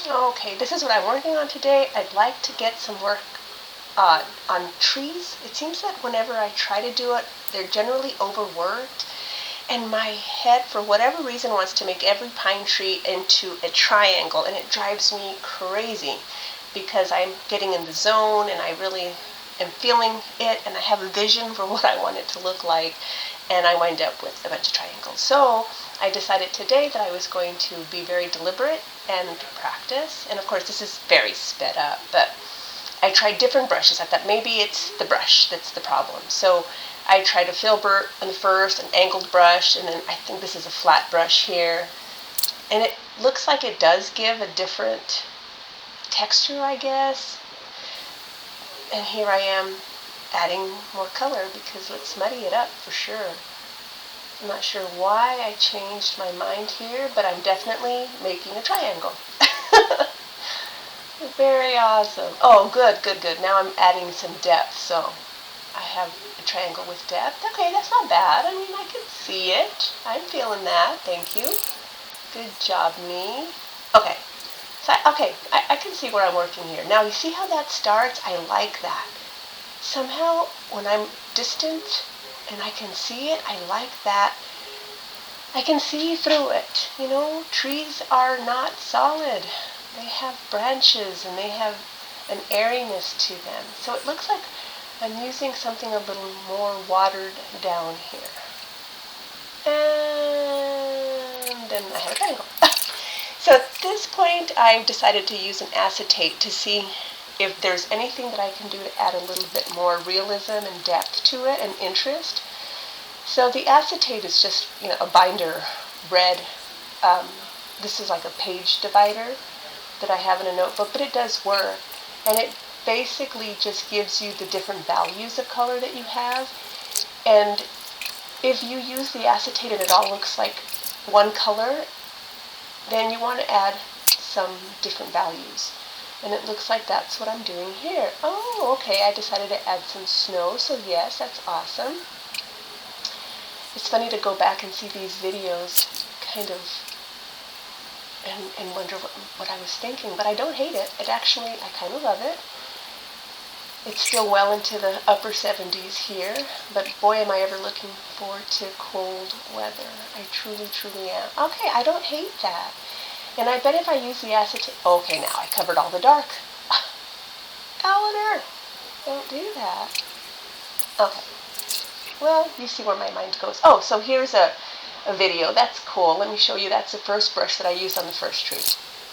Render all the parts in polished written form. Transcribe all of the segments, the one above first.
Okay, this is what I'm working on today. I'd like to get some work on trees. It seems that whenever I try to do it, they're generally overworked. And my head, for whatever reason, wants to make every pine tree into a triangle. And it drives me crazy because I'm getting in the zone and I really am feeling it. And I have a vision for what I want it to look like. And I wind up with a bunch of triangles. So I decided today that I was going to be very deliberate and practice. And of course, this is very sped up, but I tried different brushes. I thought maybe it's the brush that's the problem. So I tried a filbert on the first, an angled brush, and then I think this is a flat brush here. And it looks like it does give a different texture, I guess. And here I am adding more color because let's muddy it up for sure. I'm not sure why I changed my mind here, but I'm definitely making a triangle. Very awesome. Oh, good, good, good. Now I'm adding some depth, so I have a triangle with depth. Okay, that's not bad. I mean, I can see it. I'm feeling that. Thank you. Good job, me. Okay. So, I can see where I'm working here. Now, you see how that starts? I like that. Somehow, when I'm distant and I can see it, I like that. I can see through it. You know, trees are not solid. They have branches and they have an airiness to them. So it looks like I'm using something a little more watered down here. And then I have a triangle. So at this point, I've decided to use an acetate to see if there's anything that I can do to add a little bit more realism and depth to it and interest. So the acetate is just, a binder, red. This is like a page divider that I have in a notebook, but it does work. And it basically just gives you the different values of color that you have. And if you use the acetate and it all looks like one color, then you want to add some different values. And it looks like that's what I'm doing here. Oh, okay, I decided to add some snow, so yes, that's awesome. It's funny to go back and see these videos kind of and wonder what I was thinking, but I don't hate it. It actually, I kind of love it. It's still well into the upper 70s here, but boy, am I ever looking forward to cold weather. I truly, truly am. Okay, I don't hate that. And I bet if I use the acetate... Okay, now I covered all the dark. Eleanor, don't do that. Okay. Well, you see where my mind goes. Oh, so here's a video. That's cool. Let me show you. That's the first brush that I used on the first tree.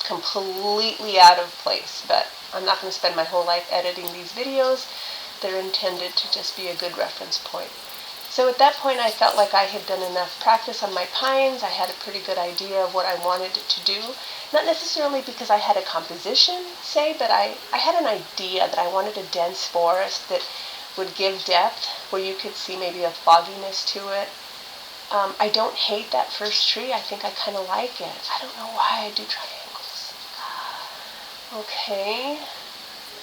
Completely out of place, but I'm not going to spend my whole life editing these videos. They're intended to just be a good reference point. So at that point, I felt like I had done enough practice on my pines. I had a pretty good idea of what I wanted to do. Not necessarily because I had a composition, say, but I had an idea that I wanted a dense forest that would give depth, where you could see maybe a fogginess to it. I don't hate that first tree. I think I kind of like it. I don't know why I do triangles. Okay.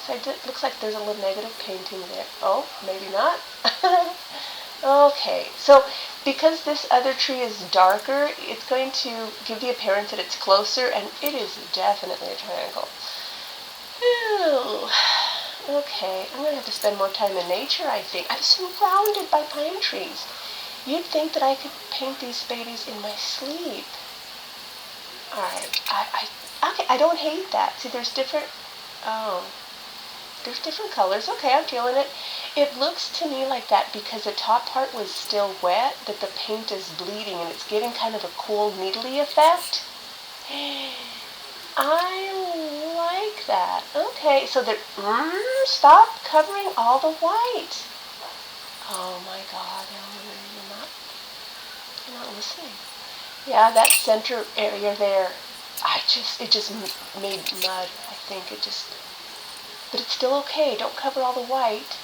So looks like there's a little negative painting there. Oh, maybe not. Okay. So because this other tree is darker, it's going to give the appearance that it's closer, and it is definitely a triangle. Ooh. Okay, I'm going to have to spend more time in nature, I think. I'm surrounded by pine trees. You'd think that I could paint these babies in my sleep. Alright, okay, I don't hate that. See, there's different colors. Okay, I'm feeling it. It looks to me like that because the top part was still wet, that the paint is bleeding and it's giving kind of a cool needly effect. I like that. Okay, so stop covering all the white. Oh my God, Eleanor, you're not listening. Yeah, that center area there, it just made mud. I think but it's still okay. Don't cover all the white.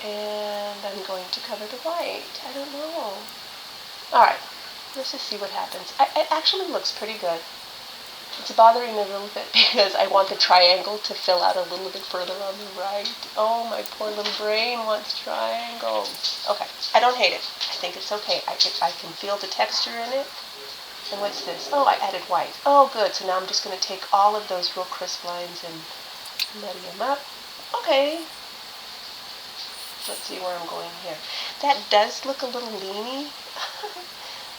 And I'm going to cover the white. I don't know. All right, let's just see what happens. It actually looks pretty good. It's bothering me a little bit because I want the triangle to fill out a little bit further on the right. Oh, my poor little brain wants triangles. Okay, I don't hate it. I think it's okay. I can feel the texture in it. And what's this? Oh, I added white. Oh, good. So now I'm just going to take all of those real crisp lines and muddy them up. Okay. Let's see where I'm going here. That does look a little leany.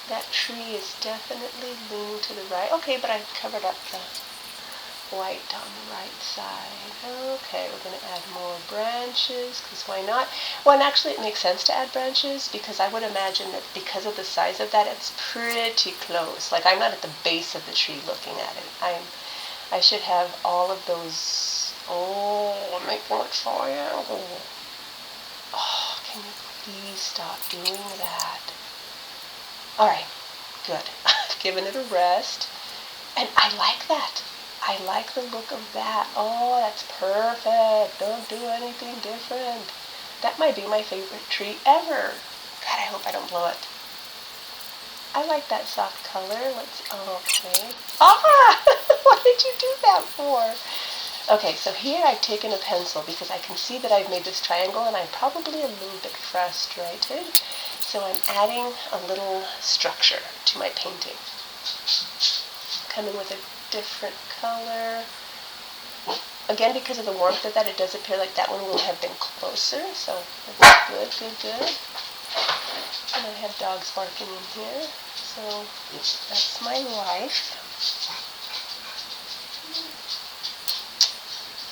That tree is definitely leaning to the right. Okay, but I covered up the white on the right side. Okay, we're going to add more branches, because why not? Well, and actually it makes sense to add branches, because I would imagine that because of the size of that, it's pretty close. Like, I'm not at the base of the tree looking at it. I should have all of those. Oh, make one triangle. Oh, can you please stop doing that? All right, good. I've given it a rest, and I like that. I like the look of that. Oh, that's perfect. Don't do anything different. That might be my favorite tree ever. God, I hope I don't blow it. I like that soft color. Okay. Ah! What did you do that for? Okay, so here I've taken a pencil because I can see that I've made this triangle and I'm probably a little bit frustrated. So I'm adding a little structure to my painting. Come in with a different color. Again, because of the warmth of that, it does appear like that one will have been closer. So that's good. And I have dogs barking in here. So that's my life.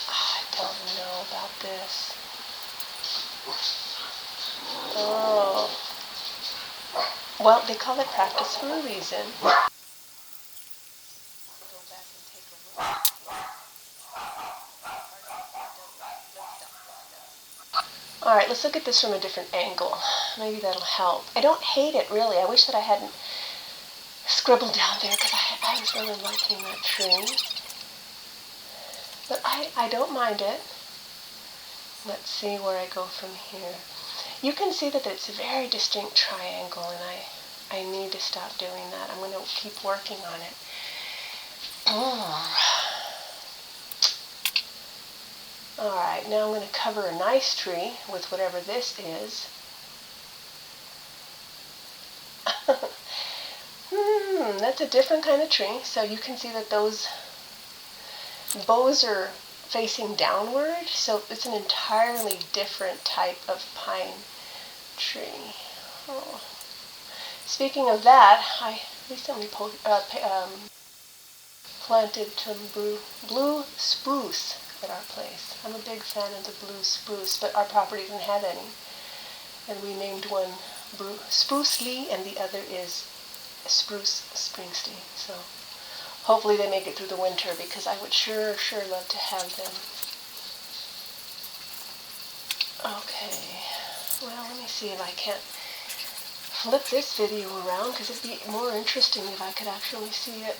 I don't know about this. Oh. Well, they call it practice for a reason. Alright, let's look at this from a different angle. Maybe that'll help. I don't hate it, really. I wish that I hadn't scribbled down there because I was really liking that tree. But I don't mind it. Let's see where I go from here. You can see that it's a very distinct triangle, and I need to stop doing that. I'm going to keep working on it. Alright, now I'm going to cover a nice tree with whatever this is. That's a different kind of tree. So you can see that those bows are facing downward. So it's an entirely different type of pine tree. Oh. Speaking of that, I recently planted some blue spruce at our place. I'm a big fan of the blue spruce, but our property didn't have any. And we named one Spruce Lee, and the other is Spruce Springsteen. So hopefully they make it through the winter, because I would sure love to have them. Okay, well, let me see if I can't flip this video around, because it'd be more interesting if I could actually see it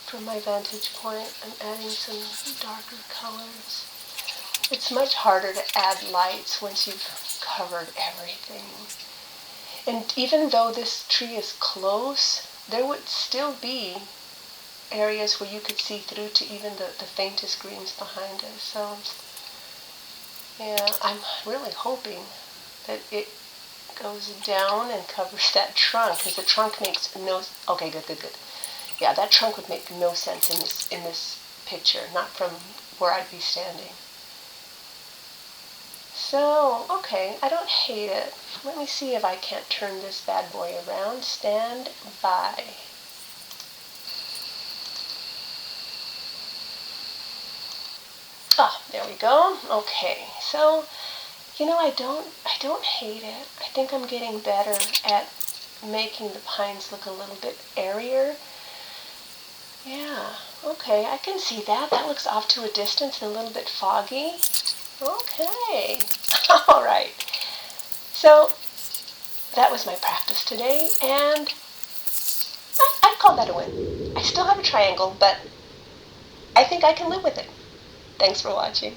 from my vantage point. I'm adding some darker colors. It's much harder to add lights once you've covered everything. And even though this tree is close, there would still be areas where you could see through to even the faintest greens behind it. So, yeah, I'm really hoping that it goes down and covers that trunk, because the trunk makes no... Okay, good. Yeah, that trunk would make no sense in this picture, not from where I'd be standing. So, okay, I don't hate it. Let me see if I can't turn this bad boy around. Stand by. Ah, there we go. Okay, so, I don't hate it. I think I'm getting better at making the pines look a little bit airier. Yeah, okay, I can see that. That looks off to a distance and a little bit foggy. Okay, all right. So that was my practice today, and I'd call that a win. I still have a triangle, but I think I can live with it. Thanks for watching.